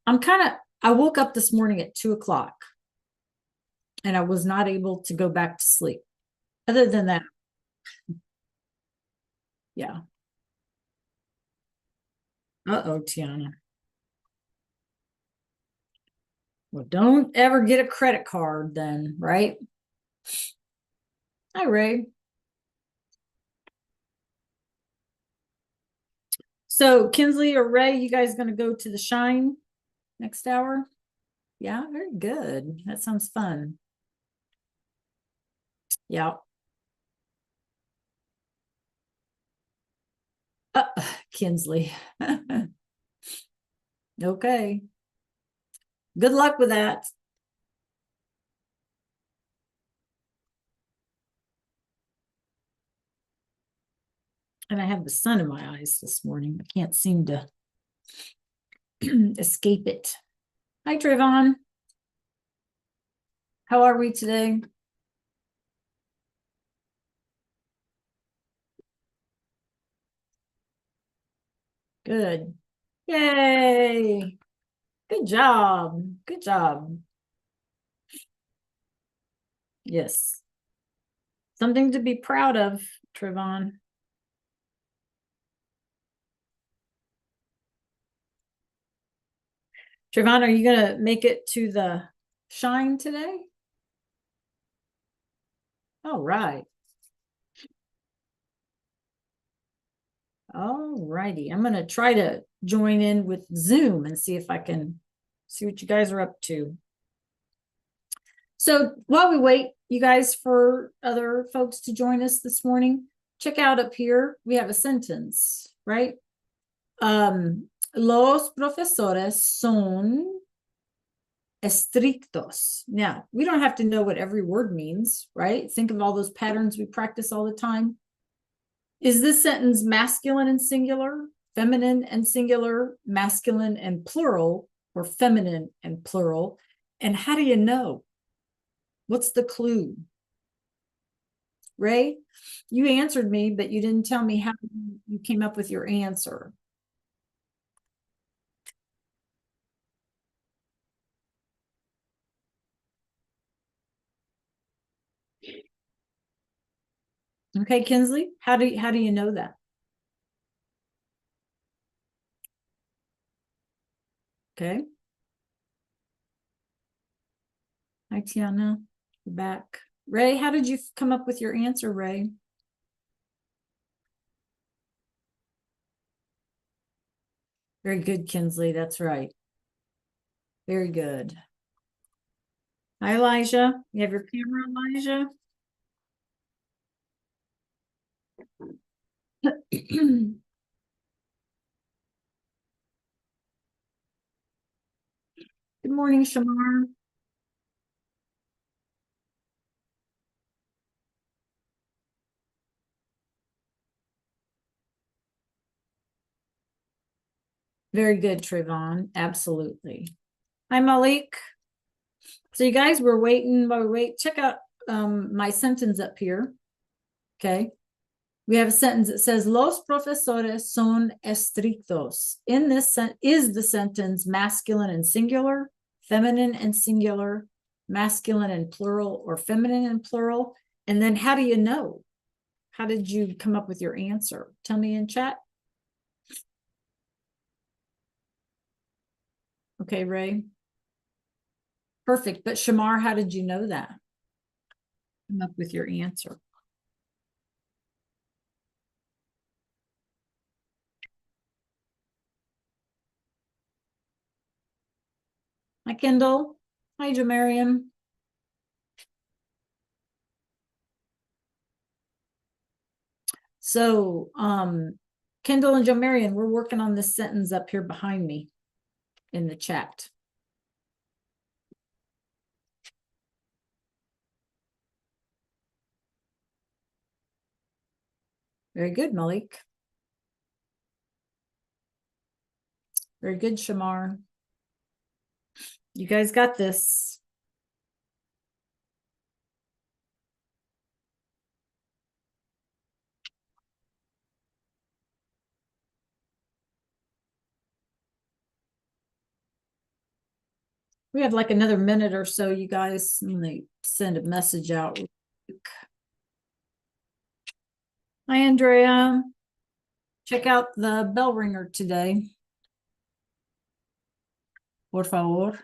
I woke up this morning at 2 o'clock and I was not able to go back to sleep. Other than that, yeah. Uh-oh, Tiana. Well, don't ever get a credit card then, right? Hi, Ray. So Kinsley or Ray, you guys going to go to the Shine next hour? Yeah, very good. That sounds fun. Yeah. Uh, Kinsley. Okay. Good luck with that. And I have the sun in my eyes this morning. I can't seem to escape it. Hi, Trayvon. How are we today? Good. Yay. Good job. Good job. Yes. Something to be proud of, Trayvon. Trayvon, are you going to make it to the Shine today? All right. All righty. I'm going to try to join in with Zoom and see if I can see what you guys are up to. So while we wait, you guys, for other folks to join us this morning, check out up here. We have a sentence, right? Los profesores son estrictos. Now, we don't have to know what every word means, right? Think of all those patterns we practice all the time. Is this sentence masculine and singular, feminine and singular, masculine and plural, or feminine and plural? And how do you know? What's the clue? Ray, you answered me, but you didn't tell me how you came up with your answer. Okay, Kinsley, how do you know that? Okay. Hi, Tiana. You're back. Ray, how did you come up with your answer, Ray? Very good, Kinsley. That's right. Very good. Hi, Elijah. You have your camera, Elijah? Good morning, Shamar. Very good, Trayvon. Absolutely. Hi, Malik. So you guys were waiting while we wait. Check out my sentence up here. Okay. We have a sentence that says, Los profesores son estrictos. In this is the sentence masculine and singular, feminine and singular, masculine and plural, or feminine and plural? And then how do you know? How did you come up with your answer? Tell me in chat. Okay, Ray. Perfect. But Shamar, how did you know that? Come up with your answer. Hi, Kendall. Hi, Jamarian. So, Kendall and Jamarian, we're working on this sentence up here behind me in the chat. Very good, Malik. Very good, Shamar. You guys got this. We have like another minute or so, you guys. Let me send a message out. Hi, Andrea. Check out the bell ringer today. Por favor.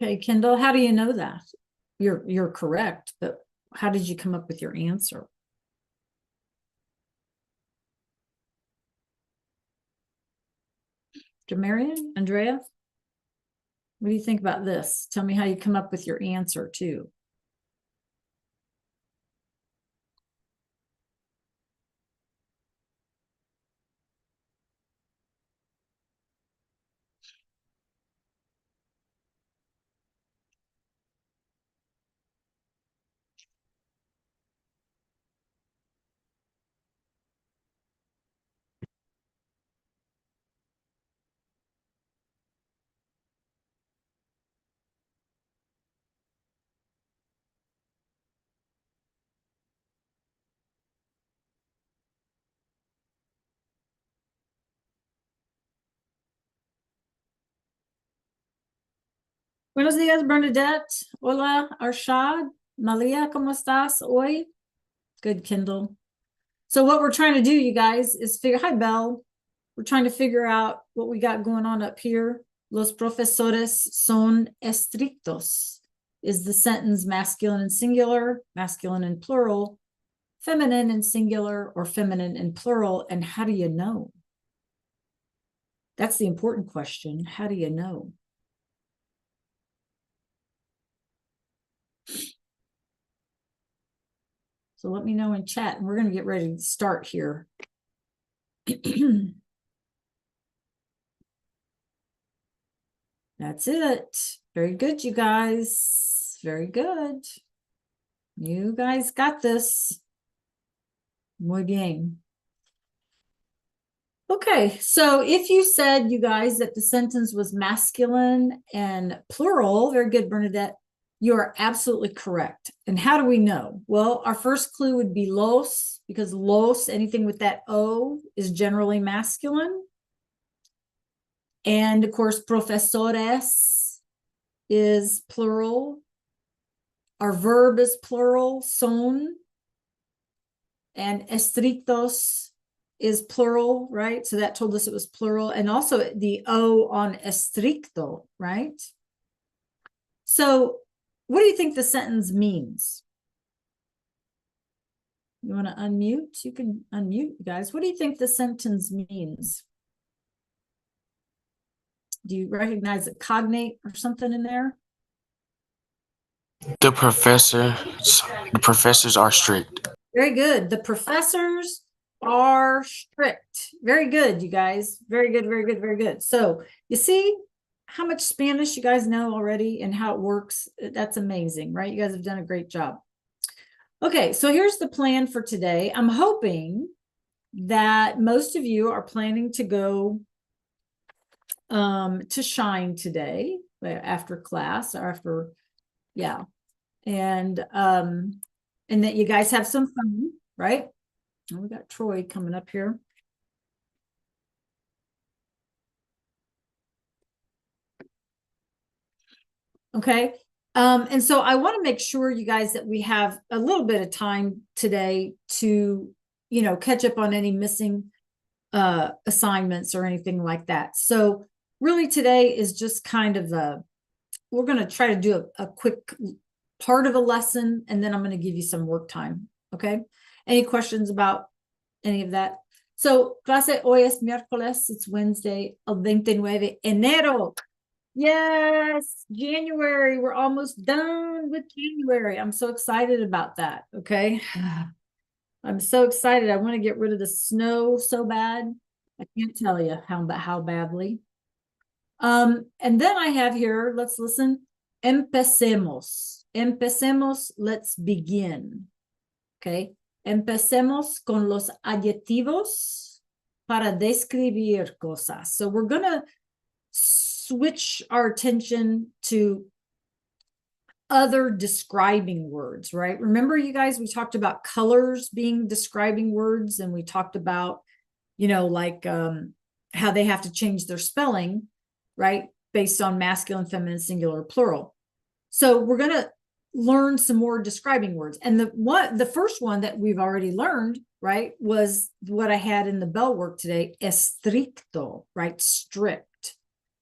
Okay, Kendall, how do you know that? You're correct, but how did you come up with your answer? Jamarian, Andrea, what do you think about this? Tell me how you come up with your answer too. Buenos días, Bernadette. Hola, Arshad. Malia, ¿cómo estás hoy? Good, Kendall. So what we're trying to do, you guys, is figure, hi, Belle. We're trying to figure out what we got going on up here. Los profesores son estrictos. Is the sentence masculine and singular, masculine and plural, feminine and singular, or feminine and plural? And how do you know? That's the important question. How do you know? So let me know in chat, and we're going to get ready to start here. That's it. Very good, you guys. Very good. You guys got this. Muy bien. Okay, so if you said, you guys, that the sentence was masculine and plural, very good, Bernadette, you are absolutely correct. And how do we know? Well, our first clue would be los, because los, anything with that O, is generally masculine. And of course, profesores is plural. Our verb is plural, son. And estrictos is plural, right? So that told us it was plural. And also the O on estricto, right? So what do you think the sentence means? You want to unmute? You can unmute, guys. What do you think the sentence means? Do you recognize a cognate or something in there? The professors are strict. Very good. The professors are strict. Very good, you guys. Very good, very good, very good. So you see how much Spanish you guys know already and how it works. That's amazing, right? You guys have done a great job. Okay, so here's the plan for today. I'm hoping that most of you are planning to go to Shine today after class or after, yeah. And that you guys have some fun, right? Oh, we got Troy coming up here. Okay. And so I want to make sure, you guys, that we have a little bit of time today to, you know, catch up on any missing assignments or anything like that. So really today is just kind of we're going to try to do a quick part of a lesson, and then I'm going to give you some work time. Okay. Any questions about any of that? So clase hoy es miércoles, it's Wednesday, el 29 enero. Yes, January. We're almost done with January. I'm so excited about that. Okay. I'm so excited. I want to get rid of the snow so bad. I can't tell you how badly. And then I have here, let's listen. Empecemos. Empecemos, let's begin. Okay. Empecemos con los adjetivos para describir cosas. So we're going to switch our attention to other describing words, right? Remember, you guys, we talked about colors being describing words, and we talked about, like how they have to change their spelling, right? Based on masculine, feminine, singular, plural. So we're going to learn some more describing words. And the first one that we've already learned, right, was what I had in the bell work today, estricto, right? Strict.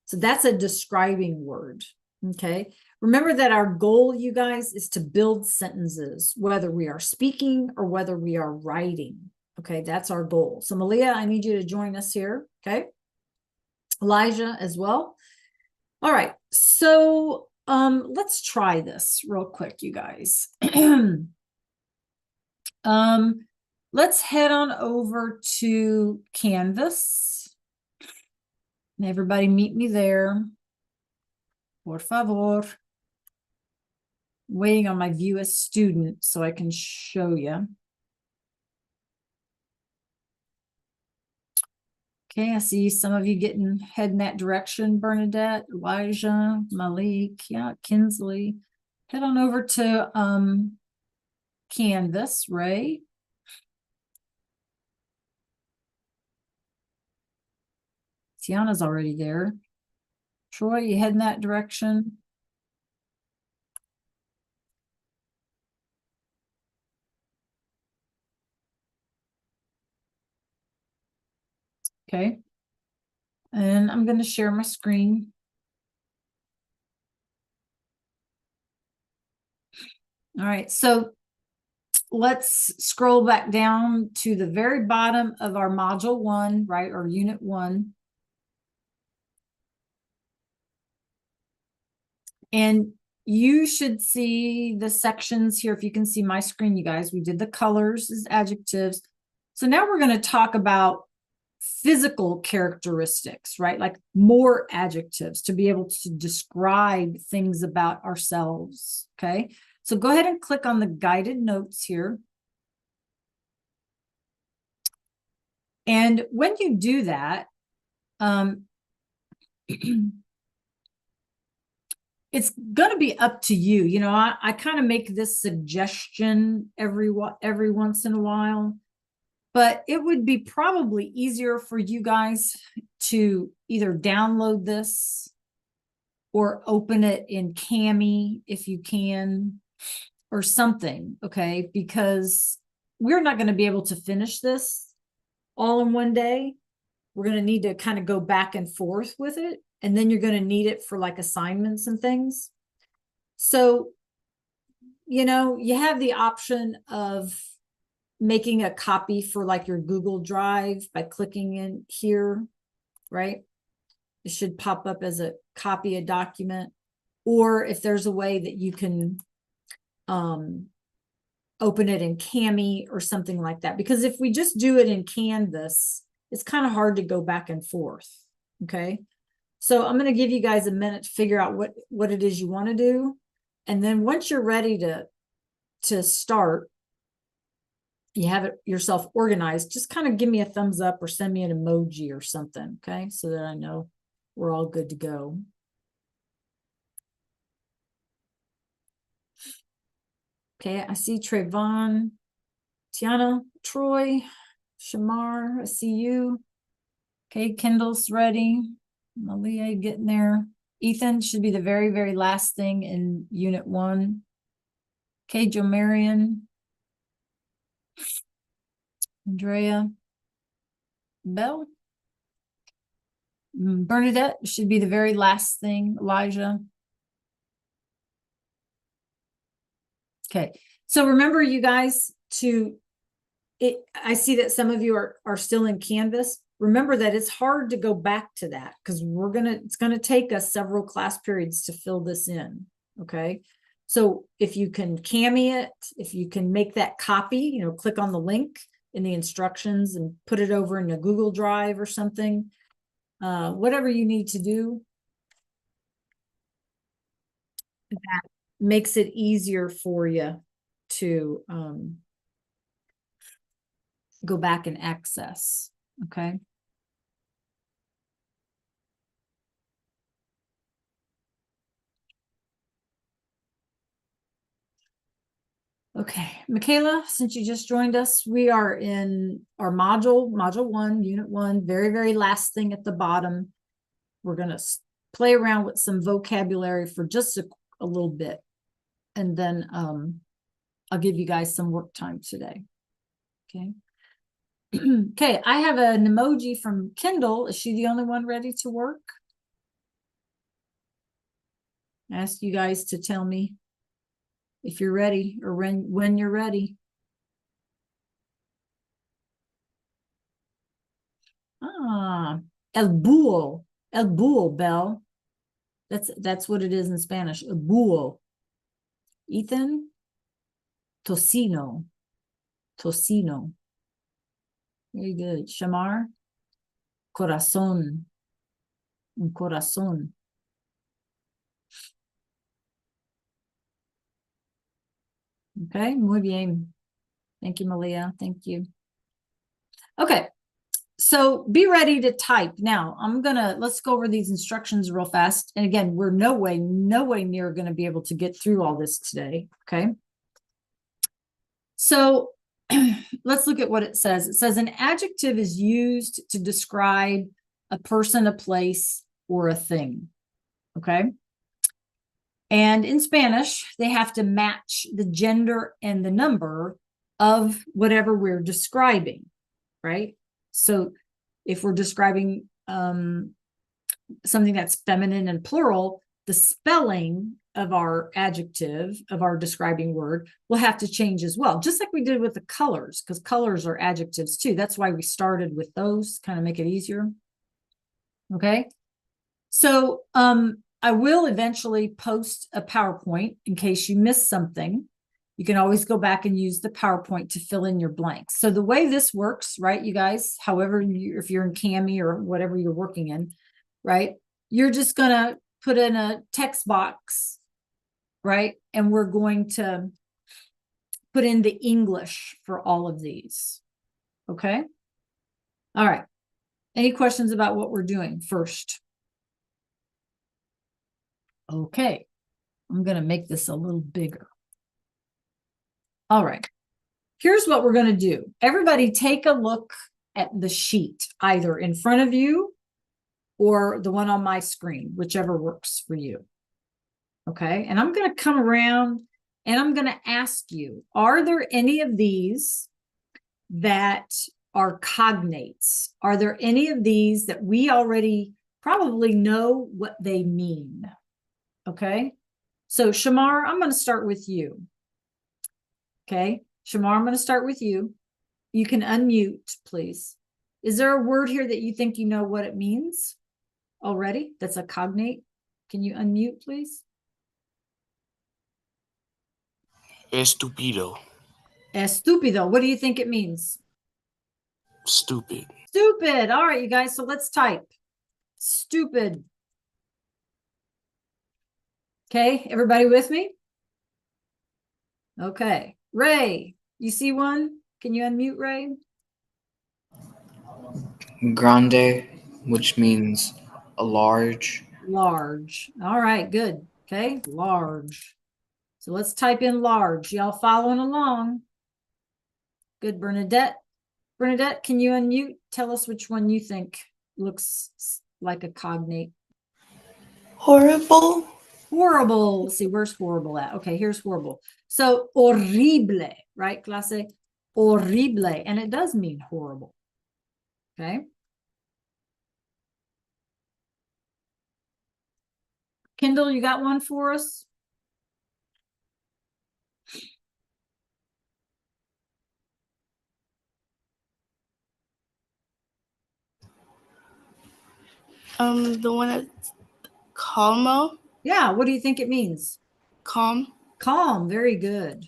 So that's a describing word. Okay. Remember that our goal, you guys, is to build sentences, whether we are speaking or whether we are writing. Okay, that's our goal. So Malia, I need you to join us here. Okay. Elijah as well. All right. So let's try this real quick, you guys. Let's head on over to Canvas. And everybody meet me there. Por favor. Waiting on my view as student so I can show you. Okay, I see some of you heading that direction. Bernadette, Elijah, Malik, yeah, Kinsley. Head on over to Canvas, Ray. Tiana's already there. Troy, you heading that direction? Okay. And I'm going to share my screen. All right, so let's scroll back down to the very bottom of our module 1, right, or unit 1. And you should see the sections here. If you can see my screen, you guys, we did the colors as adjectives. So now we're going to talk about physical characteristics, right? Like more adjectives to be able to describe things about ourselves. Okay. So go ahead and click on the guided notes here. And when you do that, it's going to be up to you. I kind of make this suggestion every once in a while, but it would be probably easier for you guys to either download this or open it in Kami if you can, or something, okay? Because we're not going to be able to finish this all in one day. We're going to need to kind of go back and forth with it. And then you're going to need it for like assignments and things. So, you have the option of making a copy for like your Google Drive by clicking in here, right? It should pop up as a copy a document. Or if there's a way that you can open it in Kami or something like that. Because if we just do it in Canvas, it's kind of hard to go back and forth. Okay. So I'm going to give you guys a minute to figure out what it is you want to do. And then once you're ready to start, you have it yourself organized, just kind of give me a thumbs up or send me an emoji or something. Okay. So that I know we're all good to go. Okay. I see Trayvon, Tiana, Troy, Shamar. I see you. Okay. Kendall's ready. Malia getting there. Ethan should be the very, very last thing in unit 1. Okay. Jo Marion. Andrea. Bell. Bernadette should be the very last thing. Elijah. Okay. So remember, you guys, I see that some of you are still in Canvas. Remember that it's hard to go back to that because it's going to take us several class periods to fill this in. Okay. So if you can Kami it, if you can make that copy, click on the link in the instructions and put it over in a Google Drive or something, whatever you need to do, that makes it easier for you to go back and access. Okay. Okay, Michaela, since you just joined us, we are in our module 1, unit 1, very, very last thing at the bottom. We're going to play around with some vocabulary for just a little bit. And then I'll give you guys some work time today. Okay. Okay, I have an emoji from Kindle. Is she the only one ready to work? I ask you guys to tell me if you're ready or when you're ready. Ah, el búho, Belle. That's what it is in Spanish. El búho. Ethan, tocino. Very good. Shamar, corazón. Un corazón. Okay, muy bien. Thank you, Malia. Thank you. Okay, so be ready to type. Now, let's go over these instructions real fast. And again, we're no way near going to be able to get through all this today. Okay. So let's look at what it says. It says an adjective is used to describe a person, a place, or a thing. Okay. And in Spanish, they have to match the gender and the number of whatever we're describing, right? So if we're describing something that's feminine and plural, the spelling of our adjective, of our describing word, will have to change as well, just like we did with the colors, because colors are adjectives too. That's why we started with those, kind of make it easier. Okay. So I will eventually post a PowerPoint in case you missed something. You can always go back and use the PowerPoint to fill in your blanks. So the way this works, right, you guys, however, if you're in Cami or whatever you're working in, right, you're just going to put in a text box, right? And we're going to put in the English for all of these. Okay. All right. Any questions about what we're doing first? Okay. I'm going to make this a little bigger. All right. Here's what we're going to do. Everybody take a look at the sheet, either in front of you or the one on my screen, whichever works for you. Okay. And I'm going to come around and I'm going to ask you, are there any of these that are cognates? Are there any of these that we already probably know what they mean? Okay. So Shamar, I'm going to start with you. Okay. Shamar, I'm going to start with you. You can unmute, please. Is there a word here that you think you know what it means already? That's a cognate. Can you unmute, please? Estúpido. Estúpido. What do you think it means? Stupid. Stupid. All right, you guys. So let's type. Stupid. Okay. Everybody with me? Okay. Ray, you see one? Can you unmute, Ray? Grande, which means a large. Large. All right, good. Okay, large. So let's type in large. Y'all following along? Good, Bernadette. Bernadette, can you unmute? Tell us which one you think looks like a cognate. Horrible. Horrible. Let's see, where's horrible at? Okay, here's horrible. So horrible, right, clase? Horrible. And it does mean horrible. Okay. Kendall, you got one for us? The one that's calmo. Yeah, what do you think it means? Calm. Calm, very good.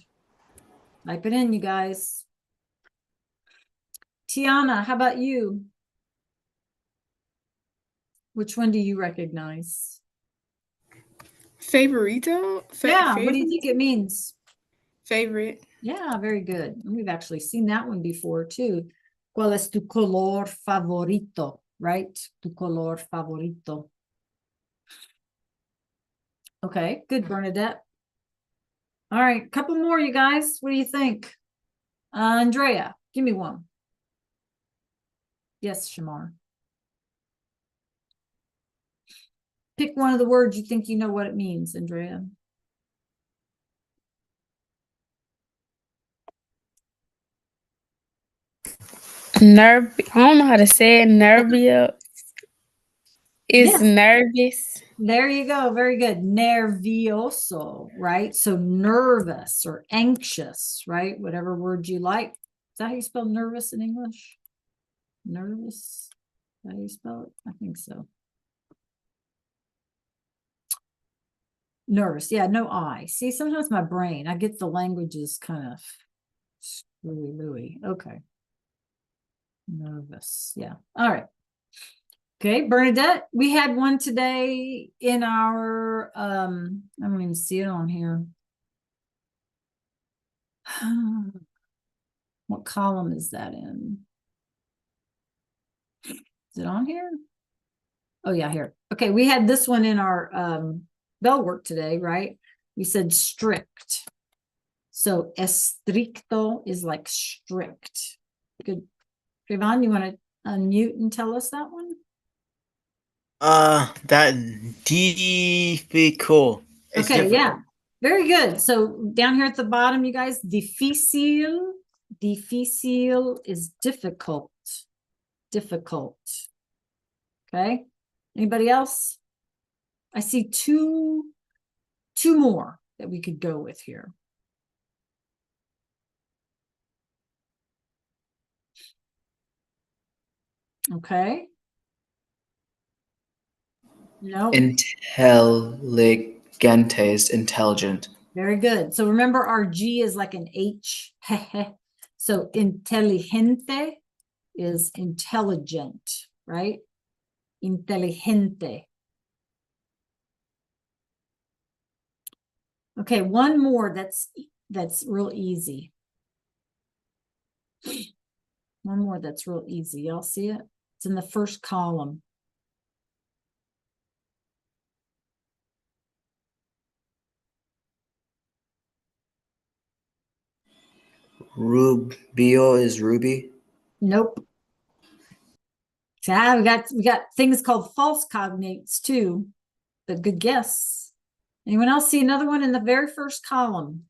Type it in, you guys. Tiana, how about you? Which one do you recognize? Favorito? Yeah, what do you think it means? Favorite. Yeah, very good. We've actually seen that one before too. ¿Cuál es tu color favorito? Right? Tu color favorito. Okay, good, Bernadette. All right, couple more, you guys. What do you think? Andrea, give me one. Yes, Shamar. Pick one of the words you think you know what it means, Andrea. I don't know how to say it. Nervia is Yes. nervous. There you go. Very good. Nervioso, right? So nervous or anxious, right? Whatever word you like. Is that how you spell nervous in English? Nervous? Is that how you spell it? I think so. Nervous. Yeah, no I. See, sometimes my brain, I get the languages kind of screwy. Okay. Nervous. Yeah. All right. Okay, Bernadette, we had one today in our I don't even see it on here. What column is that in? Is it on here? Oh yeah, here. Okay, we had this one in our bell work today, right? We said strict. So estricto is like strict. Good. Trayvon, you want to unmute and tell us that one? That difficult. It's Okay, difficult. yeah. Very good. So down here at the bottom, you guys, difícil. Difícil is difficult. Difficult. Okay. Anybody else? I see two more that we could go with here. Okay. No. Intelligente is intelligent. Very good. So remember our G is like an H. So inteligente is intelligent, right? Inteligente. Okay, one more that's real easy. One more that's real easy. Y'all see it? It's in the first column. Rubio is ruby. Nope. So we got things called false cognates too, but good guess. Anyone else see another one in the very first column?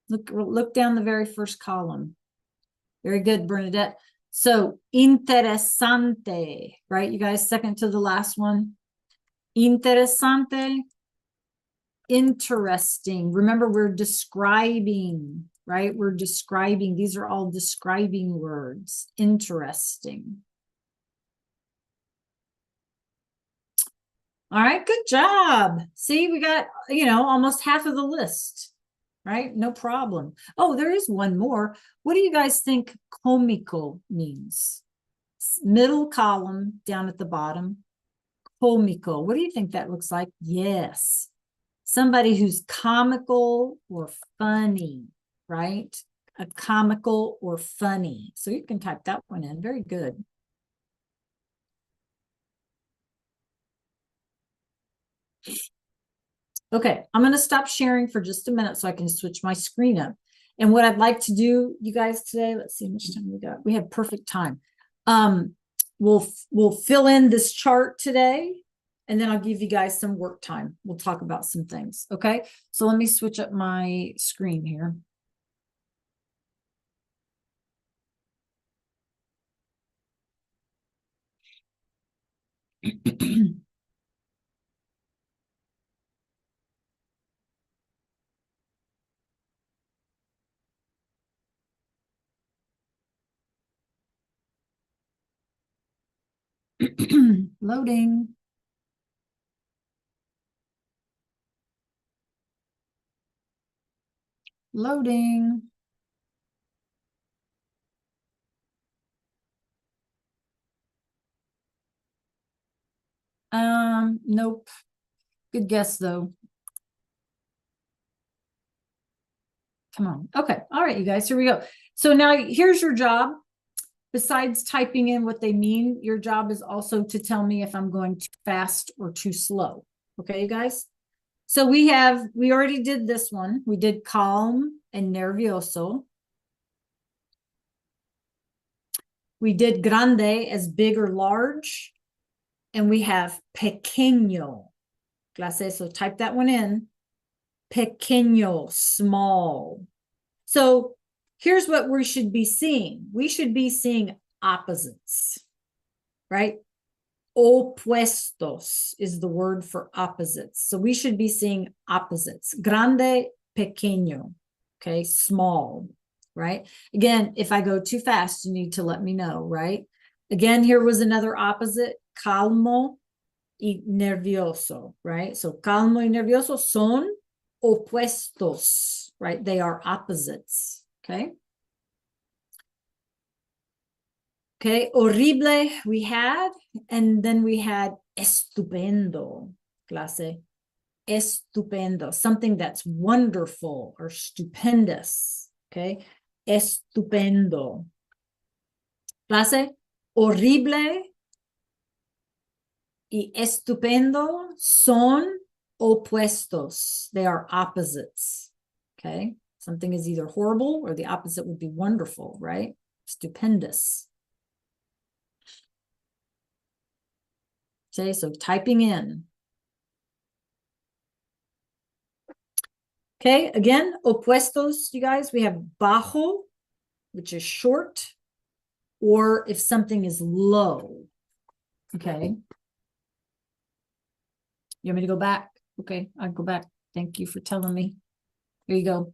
Look down the very first column. Very good, Bernadette. So interesante, right? You guys, second to the last one. Interesante, interesting. Remember, we're describing, right? We're describing. These are all describing words. Interesting. All right, good job. See, we got, almost half of the list, right? No problem. Oh, there is one more. What do you guys think comico means? Middle column down at the bottom. Comico. What do you think that looks like? Yes. Somebody who's comical or funny, right? A comical or funny. So you can type that one in. Very good. Okay, I'm going to stop sharing for just a minute so I can switch my screen up. And what I'd like to do, you guys, today, let's see how much time we got. We have perfect time. We'll fill in this chart today, and then I'll give you guys some work time. We'll talk about some things. Okay, so let me switch up my screen here. Loading. Loading. Nope. Good guess though. Come on. Okay. All right, you guys, here we go. So now here's your job. Besides typing in what they mean, your job is also to tell me if I'm going too fast or too slow. Okay, you guys? So we already did this one. We did calm and nervioso. We did grande as big or large. And we have pequeño. Clase, so type that one in. Pequeño, small. So here's what we should be seeing. We should be seeing opposites, right? Opuestos is the word for opposites. So we should be seeing opposites. Grande, pequeño, okay, small, right? Again, if I go too fast, you need to let me know, right? Again, here was another opposite, calmo y nervioso, right? So calmo y nervioso son opuestos, right? They are opposites, okay? Okay, horrible we had, and then we had estupendo, clase. Estupendo, something that's wonderful or stupendous, okay? Estupendo. Clase, horrible y estupendo son opuestos. They are opposites, okay? Something is either horrible or the opposite would be wonderful, right? Stupendous. Okay, so typing in. Okay, again, opuestos, you guys, we have bajo, which is short, or if something is low. Okay. You want me to go back? Okay, I'll go back. Thank you for telling me. Here you go.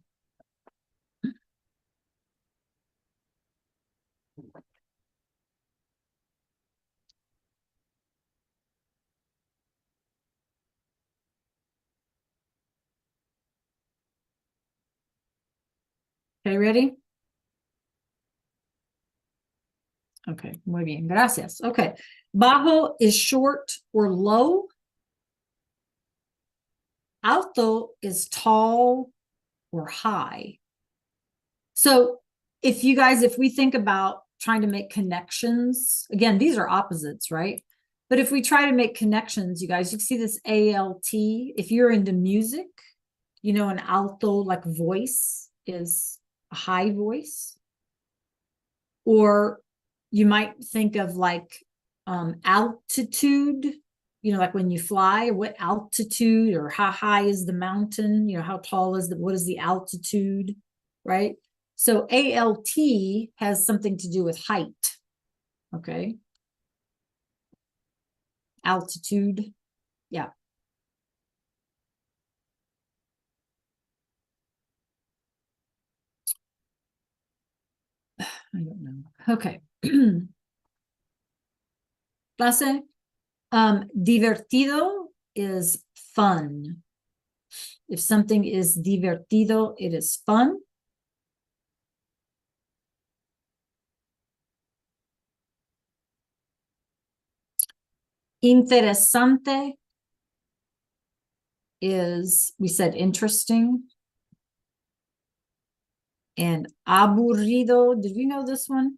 Okay, ready? Okay, muy bien, gracias. Okay, bajo is short or low. Alto is tall or high. So if you guys, if we think about trying to make connections, again, these are opposites, right? But if we try to make connections, you guys, you can see this ALT. If you're into music, you know, an alto like voice is a high voice. Or you might think of like altitude, you know, like when you fly, what altitude or how high is the mountain, you know, how tall is what is the altitude, right? So ALT has something to do with height, okay? Altitude, yeah. I don't know. Okay. Clase, divertido is fun. If something is divertido, it is fun. Interesante is, we said interesting. And aburrido, did we know this one?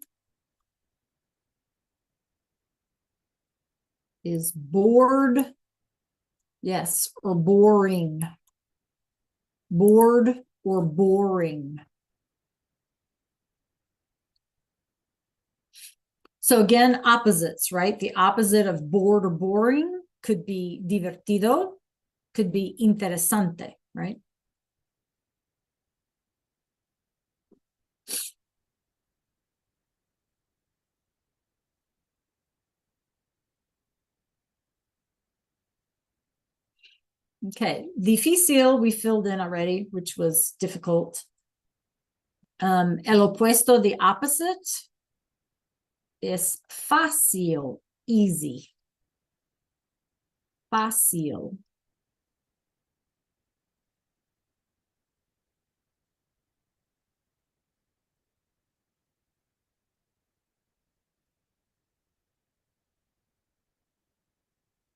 Is bored. Yes, or boring. Bored or boring. So again, opposites, right? The opposite of bored or boring could be divertido, could be interesante, right? Okay, difícil we filled in already, which was difficult. El opuesto, the opposite, is fácil, easy. Fácil.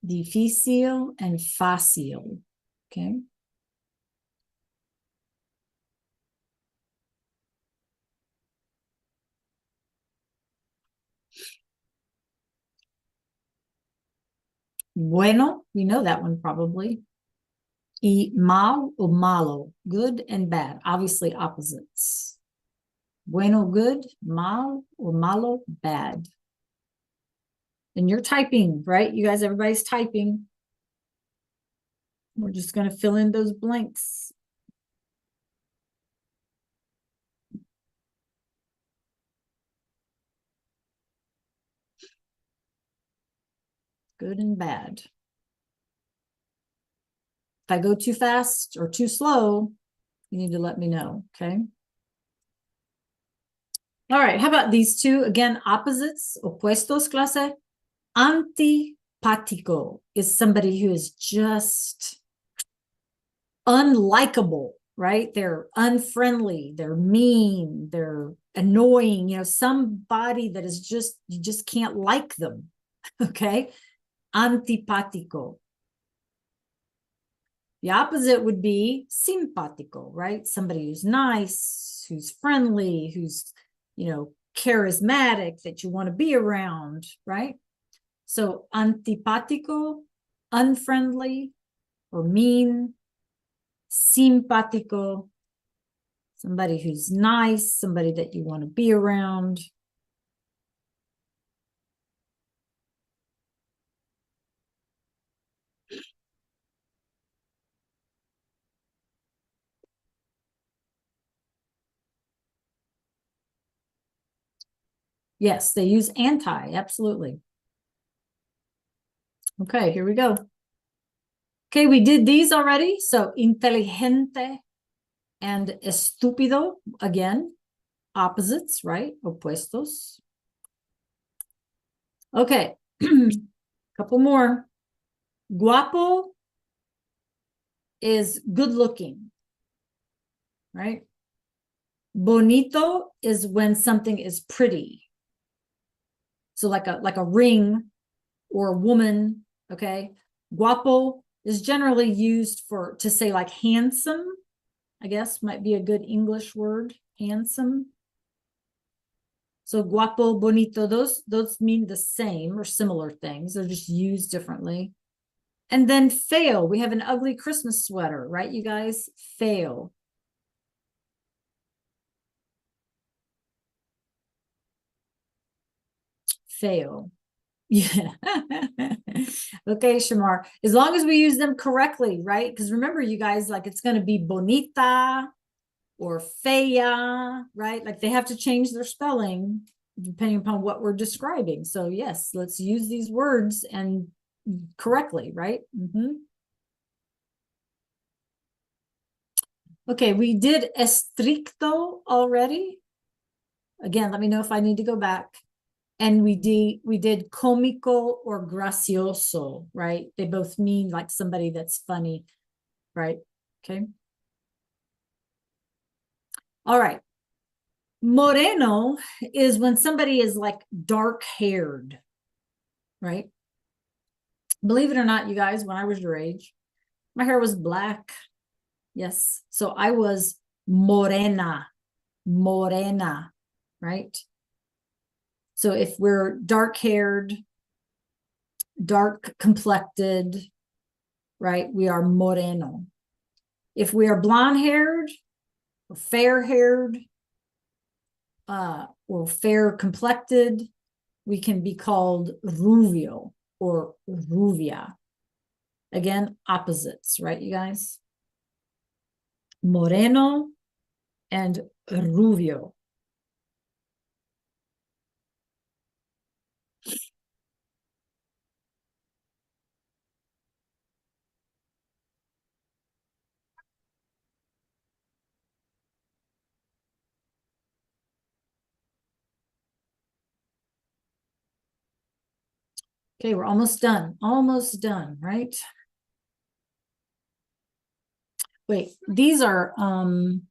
Difícil and fácil, okay? Bueno, we know that one probably. Y mal or malo, good and bad, obviously opposites. Bueno, good, mal or malo, bad. And you're typing, right? You guys, everybody's typing. We're just going to fill in those blanks. Good and bad. If I go too fast or too slow, you need to let me know, okay? All right, how about these two? Again, opposites, opuestos, clase. Antipático is somebody who is just unlikable, right? They're unfriendly, they're mean, they're annoying, you know, somebody that is just, you just can't like them, okay? Antipático. The opposite would be simpático, right? Somebody who's nice, who's friendly, who's, you know, charismatic, that you want to be around, right? So antipático, unfriendly or mean. Simpático, somebody who's nice, somebody that you want to be around. Yes, they use anti, absolutely. Okay, here we go. Okay, we did these already. So inteligente and estúpido, again, opposites, right? Opuestos. Okay, couple more. Guapo is good looking, right? Bonito is when something is pretty. So like a ring or a woman, okay? Guapo is generally used for to say like handsome, I guess might be a good English word, handsome. So guapo, bonito, those mean the same or similar things. They're just used differently. And then feo, we have an ugly Christmas sweater, right, you guys? Feo. Feo. Yeah. Okay, Shamar. As long as we use them correctly, right? Because remember, you guys, like it's going to be bonita or fea, right? Like they have to change their spelling depending upon what we're describing. So yes, let's use these words and correctly, right? Okay, we did estricto already. Again, let me know if I need to go back. And we did cómico or gracioso, right? They both mean like somebody that's funny, right? Okay. All right. Moreno is when somebody is like dark haired, right? Believe it or not, you guys, when I was your age, my hair was black. Yes. So I was morena, right? So if we're dark haired, dark complected, right, we are moreno. If we are blonde haired or fair haired, or fair complected, we can be called rubio or rubia. Again, opposites, right, you guys? Moreno and rubio. Okay, we're almost done, right? Wait, these are on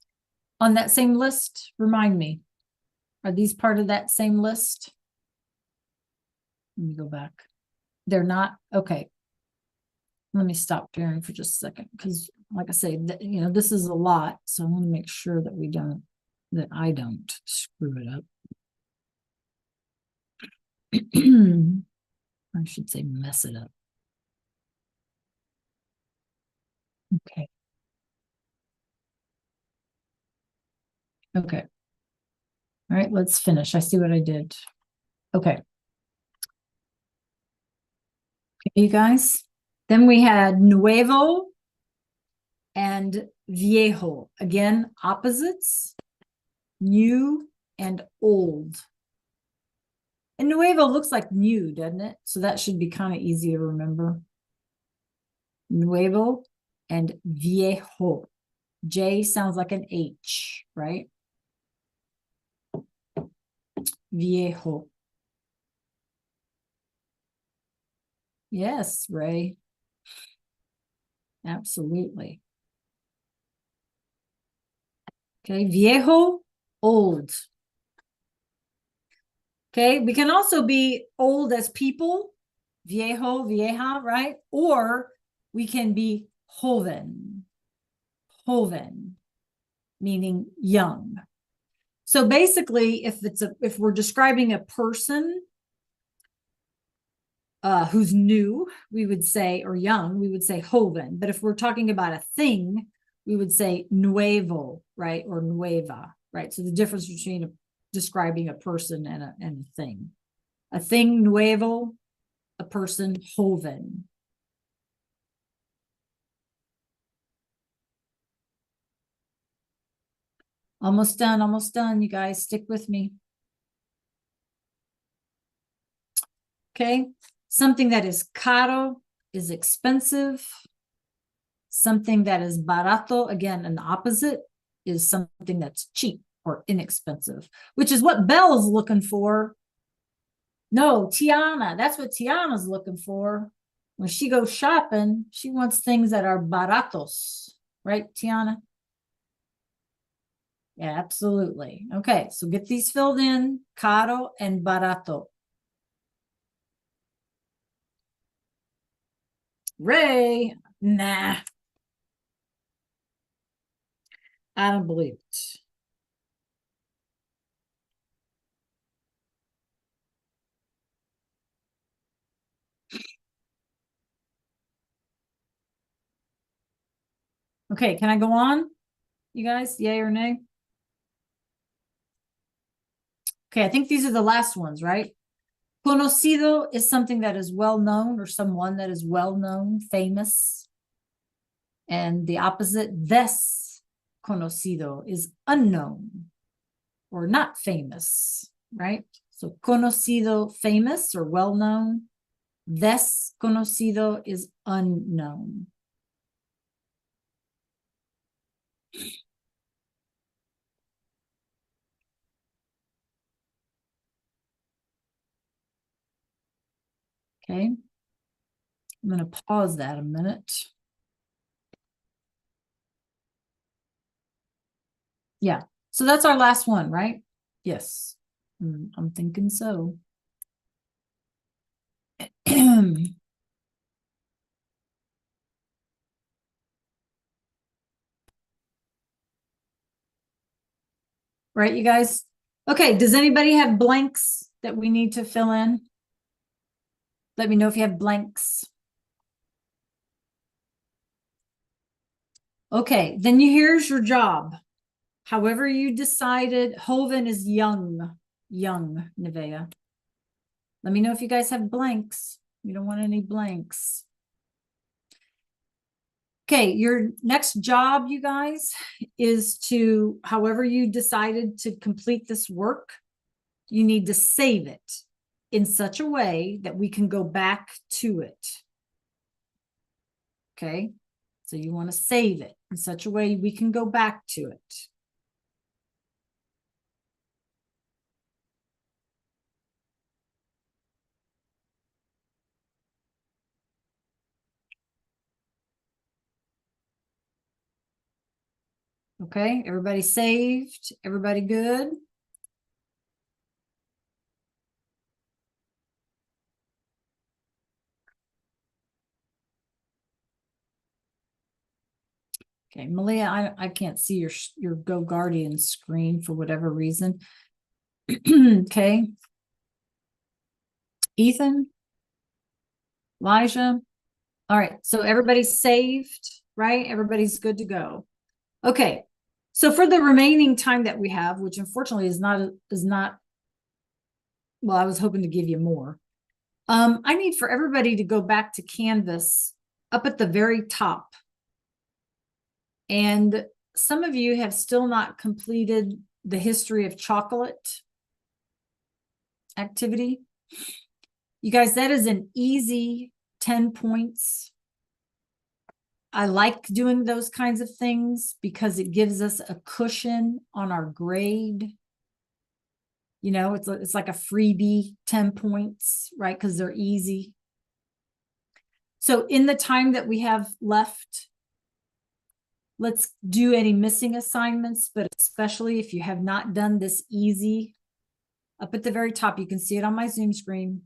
that same list. Remind me, are these part of that same list? Let me go back. They're not, okay. Let me stop sharing for just a second, because like I say, you know, this is a lot, so I want to make sure that I don't screw it up. I should say mess it up. Okay. Okay. All right, let's finish. I see what I did. Okay. Okay, you guys. Then we had nuevo and viejo. Again, opposites, new and old. And nuevo looks like new, doesn't it? So that should be kind of easy to remember. Nuevo and viejo. J sounds like an H, right? Viejo. Yes, Ray. Absolutely. Okay, viejo, old. Okay, we can also be old as people, viejo, vieja, right? Or we can be joven, joven, meaning young. So basically, if we're describing a person who's new, we would say, or young, we would say joven. But if we're talking about a thing, we would say nuevo, right? Or nueva, right? So the difference between describing a person and a thing. A thing, nuevo, a person, joven. Almost done, you guys. Stick with me. Okay. Something that is caro is expensive. Something that is barato, again, an opposite, is something that's cheap or inexpensive, which is what Belle's looking for. No, Tiana, that's what Tiana's looking for. When she goes shopping, she wants things that are baratos, right, Tiana? Yeah, absolutely. Okay, so get these filled in, caro and barato. Ray, nah. I don't believe it. Okay, can I go on? You guys, yay or nay? Okay, I think these are the last ones, right? Conocido is something that is well known or someone that is well known, famous. And the opposite, desconocido, is unknown or not famous, right? So conocido, famous or well known. Desconocido is unknown. Okay. I'm going to pause that a minute. Yeah. So that's our last one, right? Yes. I'm thinking so. Right, you guys? Okay, does anybody have blanks that we need to fill in? Let me know if you have blanks. Okay, then here's your job. However you decided, Hoven is young, Nevea. Let me know if you guys have blanks. You don't want any blanks. Okay, your next job, you guys, is to, however you decided to complete this work, you need to save it in such a way that we can go back to it. Okay, so you want to save it in such a way we can go back to it. Okay, everybody saved? Everybody good? Okay, Malia, I can't see your Go Guardian screen for whatever reason. Okay. Ethan? Elijah? All right, so everybody's saved. right? Everybody's good to go. Okay. So for the remaining time that we have, which unfortunately is not, well, I was hoping to give you more. I need for everybody to go back to Canvas up at the very top. And some of you have still not completed the history of chocolate activity. You guys, that is an easy 10 points. I like doing those kinds of things because it gives us a cushion on our grade. You know, it's like a freebie 10 points, right? Because they're easy. So in the time that we have left, let's do any missing assignments, but especially if you have not done this easy, up at the very top, you can see it on my Zoom screen.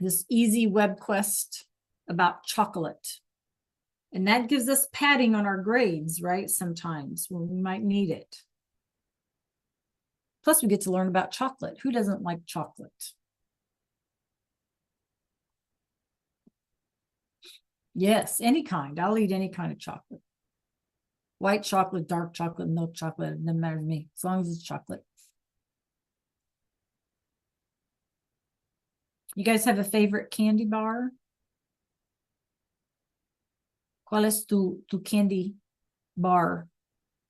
This easy web quest about chocolate. And that gives us padding on our grades, right? Sometimes when we might need it. Plus we get to learn about chocolate. Who doesn't like chocolate? Yes, any kind. I'll eat any kind of chocolate. White chocolate, dark chocolate, milk chocolate, it doesn't matter to me, as long as it's chocolate. You guys have a favorite candy bar? ¿Cuál es tu candy bar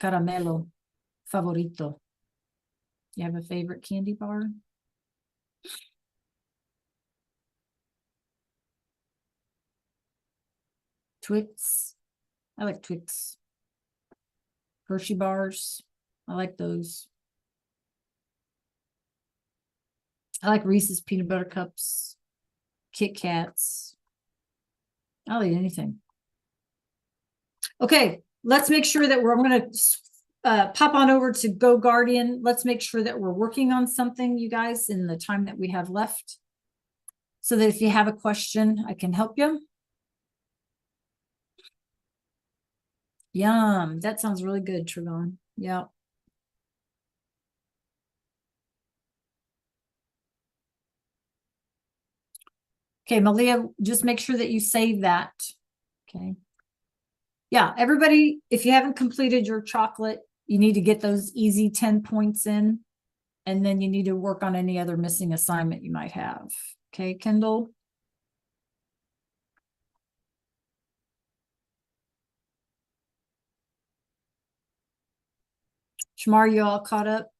caramelo favorito? You have a favorite candy bar? Twix. I like Twix. Hershey bars. I like those. I like Reese's peanut butter cups. Kit Kats. I'll eat anything. Okay, let's make sure that I'm going to pop on over to Go Guardian. Let's make sure that we're working on something, you guys, in the time that we have left. So that if you have a question, I can help you. Yum, that sounds really good, Trevon. Yeah. Okay, Malia, just make sure that you save that. Okay. Yeah, everybody, if you haven't completed your chocolate, you need to get those easy 10 points in, and then you need to work on any other missing assignment you might have. Okay, Kendall? Shamar, you all caught up?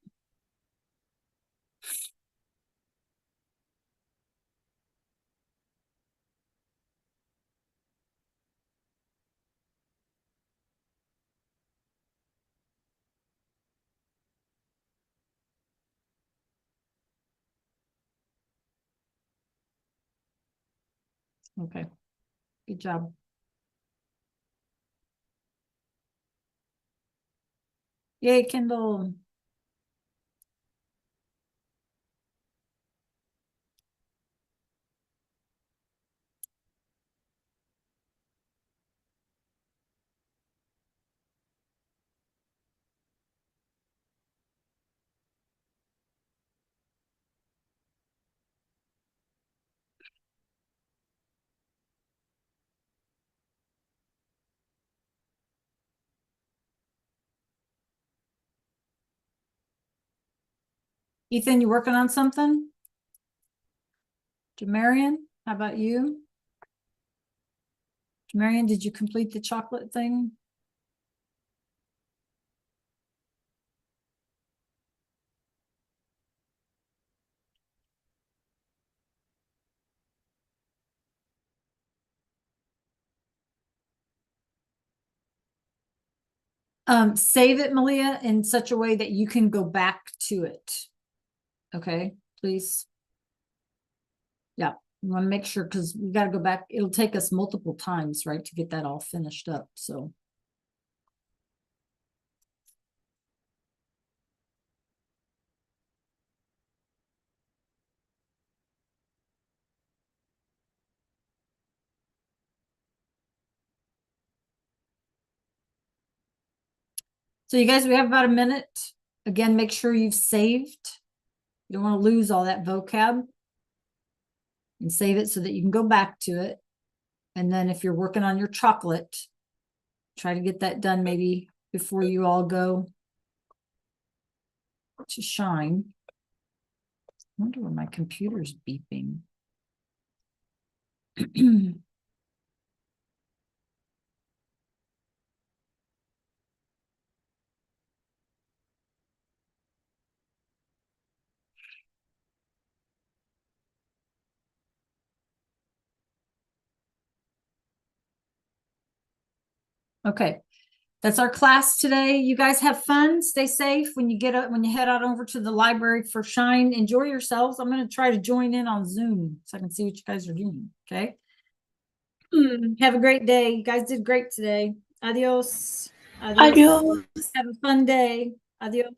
Okay, good job. Yay, Kendall. Ethan, you working on something? Jamarian, how about you? Jamarian, did you complete the chocolate thing? Save it, Malia, in such a way that you can go back to it. Okay, please. Yeah, you want to make sure, because we got to go back. It'll take us multiple times, right, to get that all finished up. So you guys, we have about a minute. Again, make sure you've saved. You don't want to lose all that vocab. And save it so that you can go back to it. And then if you're working on your chocolate, Try to get that done maybe before you all go to Shine. I wonder where my computer's beeping. Okay, that's our class today. You guys have fun. Stay safe when you get up, when you head out over to the library for Shine. Enjoy yourselves. I'm going to try to join in on Zoom so I can see what you guys are doing. Okay. Have a great day. You guys did great today. Adios. Adios. Have a fun day. Adios.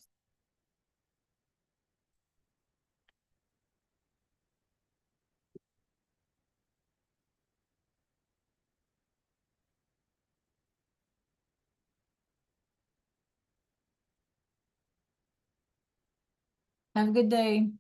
Have a good day.